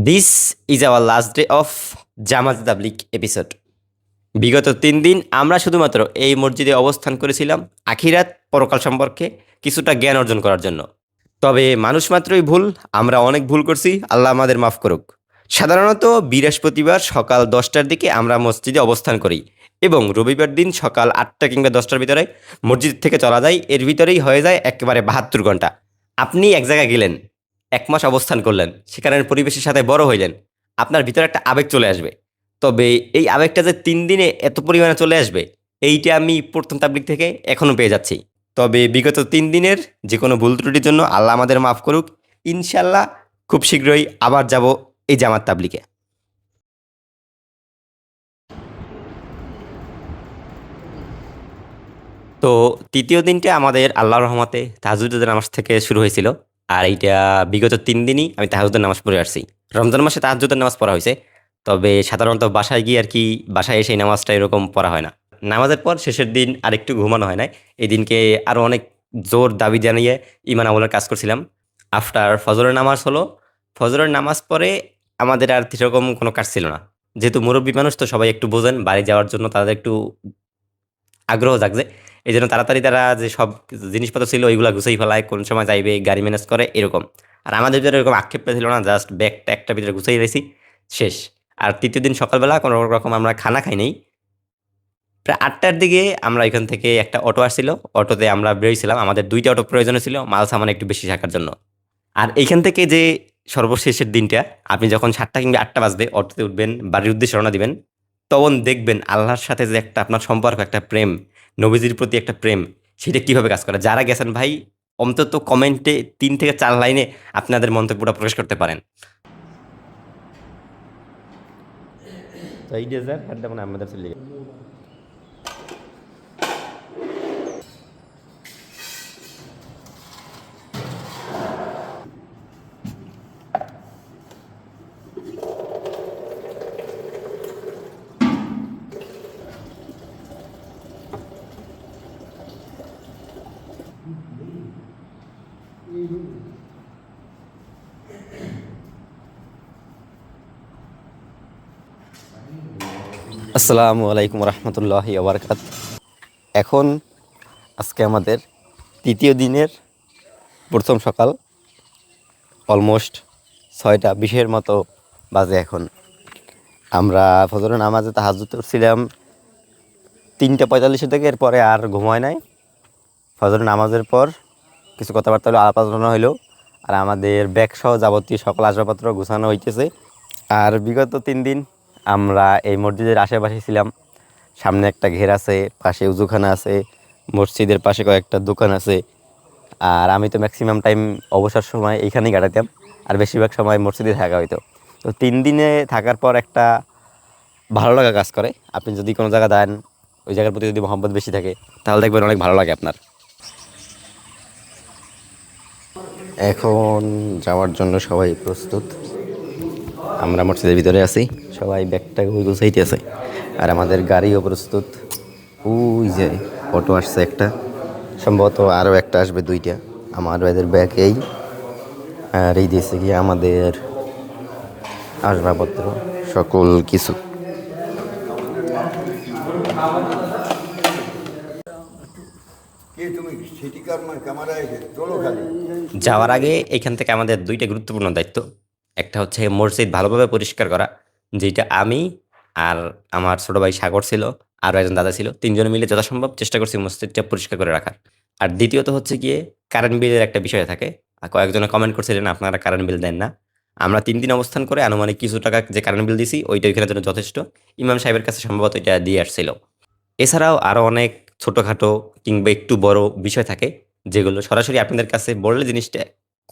This is our last day of Jamaat Tablighi episode. বিগত ৩ দিন আমরা শুধুমাত্র এই মসজিদে অবস্থান করেছিলাম আখিরাত পরকাল সম্পর্কে কিছুটা জ্ঞান অর্জন করার জন্য। তবে মানুষ মাত্রই ভুল, আমরা অনেক ভুল করছি, আল্লাহ আমাদের মাফ করুক। সাধারণত বৃহস্পতিবার সকাল ১০টার দিকে আমরা মসজিদে অবস্থান করি এবং রবিবার দিন সকাল ৮টা কিংবা ১০টার ভিতরে মসজিদ থেকে চলা যায়। এর ভিতরেই হয়ে যায় একেবারে ৭২ ঘন্টা। আপনি এক জায়গায় গেলেন, ১ মাস অবস্থান করলেন, সেখানের পরিবেশের সাথে বড় হইলেন, আপনার ভিতরে একটা আবেগ চলে আসবে। তবে এই আবেগটা যে ৩ দিনে এত পরিমাণে চলে আসবে, এইটা আমি প্রথম তাবলিগ থেকে এখনও পেয়ে যাচ্ছি। তবে বিগত ৩ দিনের যে কোনো ভুল ত্রুটির জন্য আল্লাহ আমাদের মাফ করুক। ইনশাল্লাহ খুব শীঘ্রই আবার যাব এই জামাত তাবলিগে। তো তৃতীয় দিনটা আমাদের আল্লাহর রহমতে তাহাজ্জুদের নামাজ থেকে শুরু হয়েছিল। আর এইটা বিগত ৩ দিনই আমি তাহাজ্জুদের নামাজ পড়ে আসছি। রমজান মাসে তাহাজ্জুদের নামাজ পড়া হয়েছে, তবে সাধারণত বাসায় গিয়ে আর কি বাসায় এসে এই নামাজটা এরকম পড়া হয় না। নামাজের পর শেষের দিন আরেকটু ঘুমানো হয় নাই। এই দিনকে আরও অনেক জোর দাবি জানিয়ে ইমান আমলের কাজ করছিলাম। আফটার ফজরের নামাজ হলো, ফজরের নামাজ পরে আমাদের আর সেরকম কোনো কাজ ছিল না। যেহেতু মুরব্বী মানুষ তো সবাই একটু বোঝেন, বাড়ি যাওয়ার জন্য তাদের একটু আগ্রহ জাগছে। এজন্য তাড়াতাড়ি তারা যে সব জিনিসপত্র ছিল ওইগুলা গুছাই ফেলায়, কোন সময় যাইবে, গাড়ি ম্যানেজ করে এরকম। আর আমাদের ভিতরে এরকম আক্ষেপটা ছিল না, জাস্ট ব্যাগটা একটা ভিতরে গুছাই রেছি, শেষ। আর তৃতীয় দিন সকালবেলা কোনো রকম আমরা খানা খাই নাই। প্রায় ৮টার দিকে আমরা এখান থেকে একটা অটো আসছিল, অটোতে আমরা বেরিয়েছিলাম। আমাদের ২টা অটো প্রয়োজন ছিল মাল সামান একটু বেশি থাকার জন্য। আর এইখান থেকে যে সর্বশেষের দিনটা, আপনি যখন ৭টা কিংবা ৮টা বাজবে অটোতে উঠবেন, বাড়ির উদ্দেশ্যে রওনা দিবেন, তখন দেখবেন আল্লাহর সাথে যে একটা আপনার সম্পর্ক, একটা প্রেম, নবীজির প্রতি একটা প্রেম, সেটা কিভাবে কাজ করে। যারা গেছেন ভাই, অন্তত কমেন্টে ৩ থেকে ৪ লাইনে আপনাদের মন্তব্যটা প্রকাশ করতে পারেন। তো এই ডেজার হ্যাডটা মানে আমাদের চলে গেছে। আসসালামু আলাইকুম রহমতুল্লাহি ওবরকাত। এখন আজকে আমাদের তৃতীয় দিনের প্রথম সকাল, অলমোস্ট ৬টা ২০-এর মতো বাজে এখন। আমরা ফজরের নামাজে তাহাজ্জুদ করছিলাম ৩টা ৪৫ থেকে, এরপরে আর ঘুমায় নাই। ফজরের নামাজের পর কিছু কথাবার্তা হলো, আলাপ আলোচনা হইলো, আর আমাদের ব্যাগসহ যাবতীয় সকল আসবাবপত্র গুছানো হইতেছে। আর বিগত ৩ দিন আমরা এই মসজিদের আশেপাশে ছিলাম। সামনে একটা ঘের আছে, পাশে উজুখানা আছে, মসজিদের পাশে কয়েকটা দোকান আছে। আর আমি তো ম্যাক্সিমাম টাইম অবসর সময় এইখানেই কাটাতাম, আর বেশিরভাগ সময় মসজিদে থাকা হইতো। তো ৩ দিনে থাকার পর একটা ভালো লাগা কাজ করে। আপনি যদি কোনো জায়গা দেন, ওই জায়গার প্রতি যদি মহব্বত বেশি থাকে, তাহলে দেখবেন অনেক ভালো লাগে আপনার। এখন যাওয়ার জন্য সবাই প্রস্তুত। আমরা মসজিদের ভিতরে আছি, সবাই ব্যাগটা গুছাইতে আছে, আর আমাদের গাড়িও প্রস্তুত। ওই যে অটো আসছে একটা, সম্ভবত আরও একটা আসবে, 2টা। আমার এদের ব্যাগ এই, আর এই দিয়েছে গিয়ে আমাদের আসবাবপত্র সকল কিছু। যাওয়ার আগে এখান থেকে আমাদের 2টা গুরুত্বপূর্ণ দায়িত্ব। একটা হচ্ছে মসজিদ ভালোভাবে পরিষ্কার করা, যেটা আমি আর আমার ছোটো ভাই সাগর ছিল, আরও একজন দাদা ছিল, 3জনে মিলে যথাসম্ভব চেষ্টা করছি মসজিদটা পরিষ্কার করে রাখার। আর দ্বিতীয়ত হচ্ছে গিয়ে কারেন্ট বিলের একটা বিষয় থাকে। আর কয়েকজনে কমেন্ট করছিলেন আপনারা কারেন্ট বিল দেন না। আমরা 3 দিন অবস্থান করে আনুমানিক কিছু টাকা যে কারেন্ট বিল দিছি, ওইটা ওইখানের জন্য যথেষ্ট। ইমাম সাহেবের কাছে সম্ভবত এটা দিয়ে আসছিল। এছাড়াও আরও অনেক ছোটোখাটো কিংবা একটু বড় বিষয় থাকে, যেগুলো সরাসরি আপনাদের কাছে বললে জিনিসটা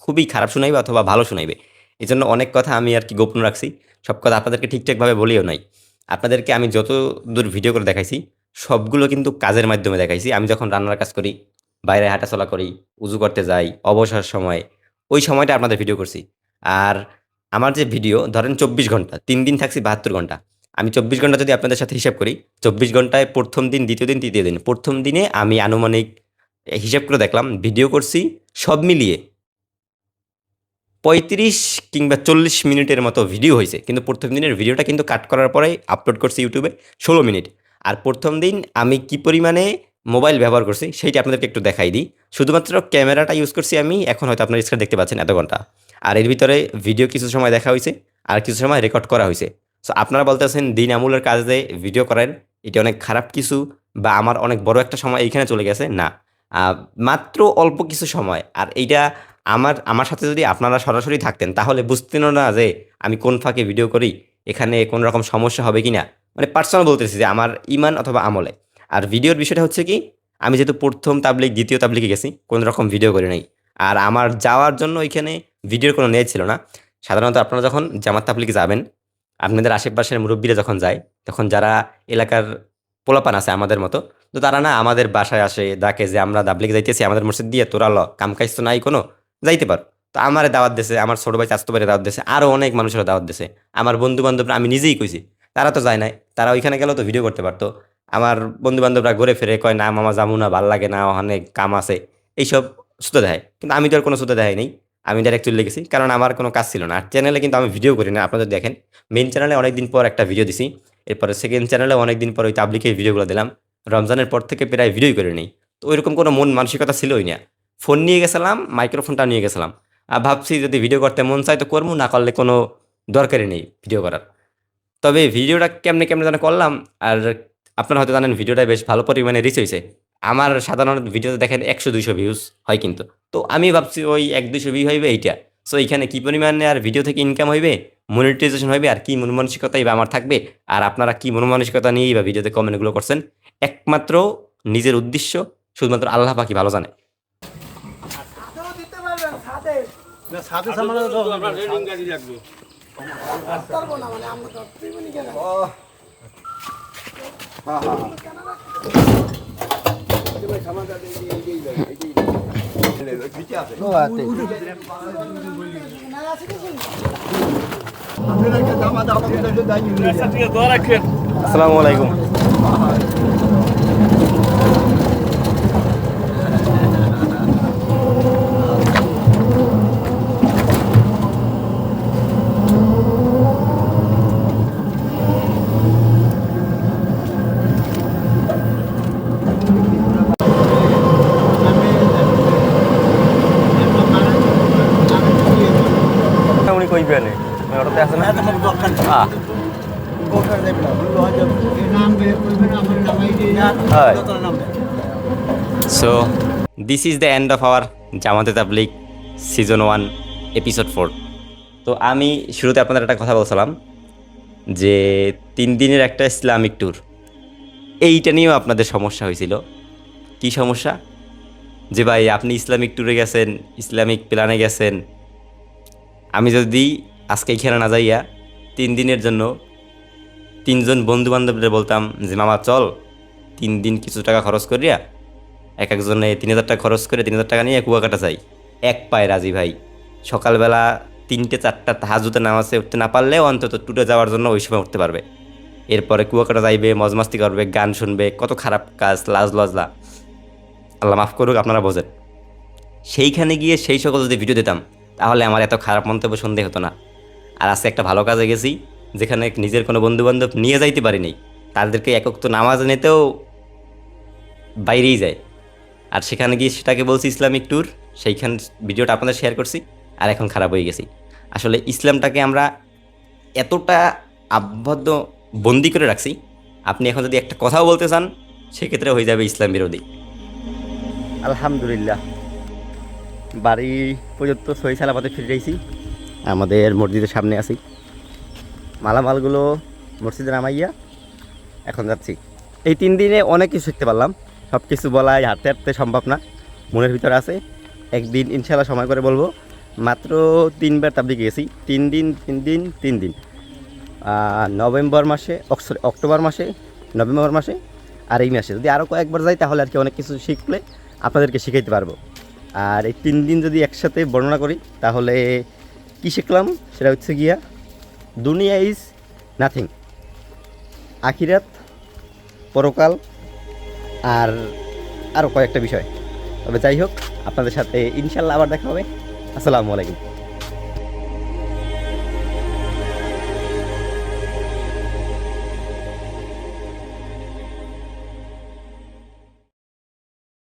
খুবই খারাপ শোনাইবে অথবা ভালো শোনাইবে। এজন্য অনেক কথা আমি আর কি গোপন রাখছি। সব কথা আপনাদেরকে ঠিকঠাকভাবে বলিও নাই। আপনাদেরকে আমি যতদূর ভিডিও করে দেখাইছি, সবগুলো কিন্তু কাজের মাধ্যমে দেখাইছি। আমি যখন রান্নার কাজ করি, বাইরে হাঁটাচলা করি, উজু করতে যাই, অবসর সময়ে, ওই সময়টা আপনাদের ভিডিও করছি। আর আমার যে ভিডিও ধরেন ২৪ ঘন্টা, ৩ দিন থাকছি ৭২ ঘন্টা। আমি ২৪ ঘন্টা যদি আপনাদের সাথে হিসাব করি, ২৪ ঘন্টায় ১ম দিন, ২য় দিন, ৩য় দিন। ১ম দিনে আমি আনুমানিক হিসাব করে দেখলাম ভিডিও করছি সব মিলিয়ে 35 কিংবা 40 মিনিটের মতো ভিডিও হয়েছে, কিন্তু প্রথম দিনের ভিডিওটা কিন্তু কাট করার পরেই আপলোড করছি ইউটিউবে 16 মিনিট। আর প্রথম দিন আমি কি পরিমাণে মোবাইল ব্যবহার করছি সেইটা আপনাদেরকে একটু দেখাই দিই। শুধুমাত্র ক্যামেরাটা ইউজ করছি আমি, এখন হয়তো আপনার স্ক্রিনে দেখতে পাচ্ছেন এত ঘন্টা। আর এর ভিতরে ভিডিও কিছু সময় দেখা হয়েছে আর কিছু সময় রেকর্ড করা হয়েছে। সো আপনারা বলতেছেন দিন আমলের কাজে ভিডিও করেন, এটা অনেক খারাপ কিছু বা আমার অনেক বড় একটা সময় এইখানে চলে গেছে, না। মাত্র অল্প কিছু সময়। আর এইটা আমার সাথে যদি আপনারা সরাসরি থাকতেন তাহলে বুঝতেনও না যে আমি কোন ফাঁকে ভিডিও করি, এখানে কোনো রকম সমস্যা হবে কি না। মানে পার্সোনাল বলতেছি যে আমার ইমান অথবা আমলে। আর ভিডিওর বিষয়টা হচ্ছে কি, আমি যেহেতু প্রথম তাবলিগ দ্বিতীয় তাবলিগে গেছি, কোনো রকম ভিডিও করি নাই। আর আমার যাওয়ার জন্য ওইখানে ভিডিওর কোনো নেট ছিল না। সাধারণত আপনারা যখন জামাত তাবলিগে যাবেন, আপনাদের আশেপাশের মুরব্বীরা যখন যায়, তখন যারা এলাকার পোলাপান আছে আমাদের মতো, তো তারা না আমাদের বাসায় আসে, ডাকে যে আমরা তাবলিগে যাইতেছি, আমাদের মসজিদ দিয়ে তোরা ল, কাম কাজ তো নাই কোনো, যাইতে পারো। তো আমারে দাওয়াত দিছে, আমার ছোট ভাই চাচতো ভাইরে দাওয়াত দিছে, আরও অনেক মানুষেরা দাওয়াত দিছে। আমার বন্ধু-বান্ধবরা, আমি নিজেই কইছি, তারা তো যায় নাই। তারা ওইখানে গেলেও তো ভিডিও করতে পারতো। আমার বন্ধু-বান্ধবরা ঘুরে ফিরে কয়, "না মামা যামু না, ভাল লাগে না, অনেক কাম আছে।" এইসব ছুতো দেখায়। কিন্তু আমি তো আর কোনো ছুতো দেখাই নাই। আমি ডাইরেক্ট চলে গেছি। কারণ আমার কোনো কাজ ছিল না। আর চ্যানেলে কিন্তু আমি ভিডিও করি না। আপনারা যদি দেখেন, মেইন চ্যানেলে অনেকদিন পর একটা ভিডিও দিছি। এরপরে সেকেন্ড চ্যানেলেও অনেকদিন পর ওই তাবলিগের ভিডিওগুলো দিলাম। রমজানের পর থেকে প্রায় ভিডিওই করি নাই। তো ওইরকম কোনো মন মানসিকতা ছিলই না। ফোন নিয়ে গেছিলাম, মাইক্রোফোনটা নিয়ে গেছিলাম। ভাবছি যদি ভিডিও করতে মন চায় তো করবো, না করলে কোনো দরকারই নেই ভিডিও করার। তবে ভিডিওটা কেমনে যেন করলাম। আর আপনারা হয়তো জানেন ভিডিওটা বেশ ভালো পরিমাণে রিচ হইছে। আমার সাধারণত ভিডিওতে দেখেন ১০০-২০০ ভিউজ হয় কিন্তু। তো আমি ভাবছি ওই ১-২০০ ভিউ হইবে এইটা। সো এইখানে কি পরিমাণে আর ভিডিও থেকে ইনকাম হইবে, মনিটাইজেশন হইবে, আর কি মন মানসিকতাই বা আমার থাকবে, আর আপনারা কি মন মানসিকতা নিয়েই বা ভিডিওতে কমেন্টগুলো করছেন। একমাত্র নিজের উদ্দেশ্য শুধুমাত্র আল্লাহ পাকই ভালো জানে। না সাথে সামনে তো আমরা রেডিং গাড়ি রাখবো। পারবো না মানে আমরা তো তুইবনি কেন হ্যাঁ ভাই খামাটা দিয়ে এই যাই এই পিছে আছে ও আছে না আছে কিছু আপনারা কি দামা দামা দিয়ে দাই আচ্ছা ঠিক আছে, দোয়া রাখেন। আসসালামু আলাইকুম। উনি কইবেন ওটাতে আছে না তোমার দরকার হ্যাঁ কোথায় দেব না বললো আজ এই নাম বের করবে না আমার নামাই দিয়ে হয়। যত নাম দেব so this is the end of our জামাতে তাবলিগ সিজন 1 এপিসোড 4। তো আমি শুরুতে আপনাদের একটা কথা বলছিলাম যে 3 দিনের একটা ইসলামিক ট্যুর, এইটা নিয়েও আপনাদের সমস্যা হয়েছিল। কি সমস্যা? যে ভাই আপনি ইসলামিক ট্যুরে গেছেন, ইসলামিক প্ল্যানে গেছেন, আমি যদি আজকে এখানে না যাইয়া 3 দিনের জন্য 3 জন বন্ধু বান্ধবদের বলতাম যে মামা চল 3 দিন কিছু টাকা খরচ করিয়া এক একজনে 3,000 টাকা খরচ করে 3,000 টাকা নিয়ে কুয়াকাটা যাই, এক পায়ে রাজি ভাই। সকালবেলা 3টে-4টা তাহাজ্জুদের নামাজে উঠতে না পারলেও অন্তত ট্যুরে যাওয়ার জন্য ওই সময় উঠতে পারবে। এরপরে কুয়াকাটা যাইবে, মজমাস্তি করবে, গান শুনবে, কত খারাপ কাজ, লাজ লজ্জা, আল্লাহ মাফ করুক, আপনারা বোঝেন। সেইখানে গিয়ে সেই সকল যদি ভিডিও দিতাম তাহলে আমার এত খারাপ মন্তব্য শুনতে হতো না। আর আজকে একটা ভালো কাজে গেছি যেখানে নিজের কোনো বন্ধুবান্ধব নিয়ে যাইতে পারিনি, তাদেরকে একক তো নামাজ নিতেও বাইরেই যায়। আর সেখানে গিয়ে সেটাকে বলছি ইসলামিক ট্যুর, সেইখান ভিডিওটা আপনাদের শেয়ার করছি, আর এখন খারাপ হয়ে গেছি। আসলে ইসলামটাকে আমরা এতটা আবদ্ধ বন্দি করে রাখছি, আপনি এখন যদি একটা কথাও বলতে চান সেক্ষেত্রে হয়ে যাবে ইসলাম বিরোধী। আলহামদুলিল্লাহ বাড়ি পর্যন্ত সহি সালামতে ফিরে যাইছি, আমাদের মসজিদের সামনে আছি। মালামালগুলো মসজিদে নামাইয়া এখন যাচ্ছি। এই 3 দিনে অনেক কিছু শিখতে পারলাম, সব কিছু বলাই হাঁটতে হাঁটতে সম্ভব না, মনের ভিতরে আছে। একদিন ইনশাল্লাহ সময় করে বলবো। মাত্র 3বার তাবলিগে গেছি, 3 দিন নভেম্বর মাসে, অক্টোবর মাসে, নভেম্বর মাসে, আর এই মাসে যদি আরও কয়েকবার যাই তাহলে আর কি অনেক কিছু শিখলে আপনাদেরকে শিখাইতে পারবো। আর এই 3 দিন যদি একসাথে বর্ণনা করি তাহলে কি শিখলাম সেটা হচ্ছে গিয়া দুনিয়া ইজ নাথিং, আখিরাত, পরকাল, আর আরও কয়েকটা বিষয়। তবে যাই হোক, আপনাদের সাথে ইনশাল্লাহ আবার দেখা হবে। আসসালামু আলাইকুম।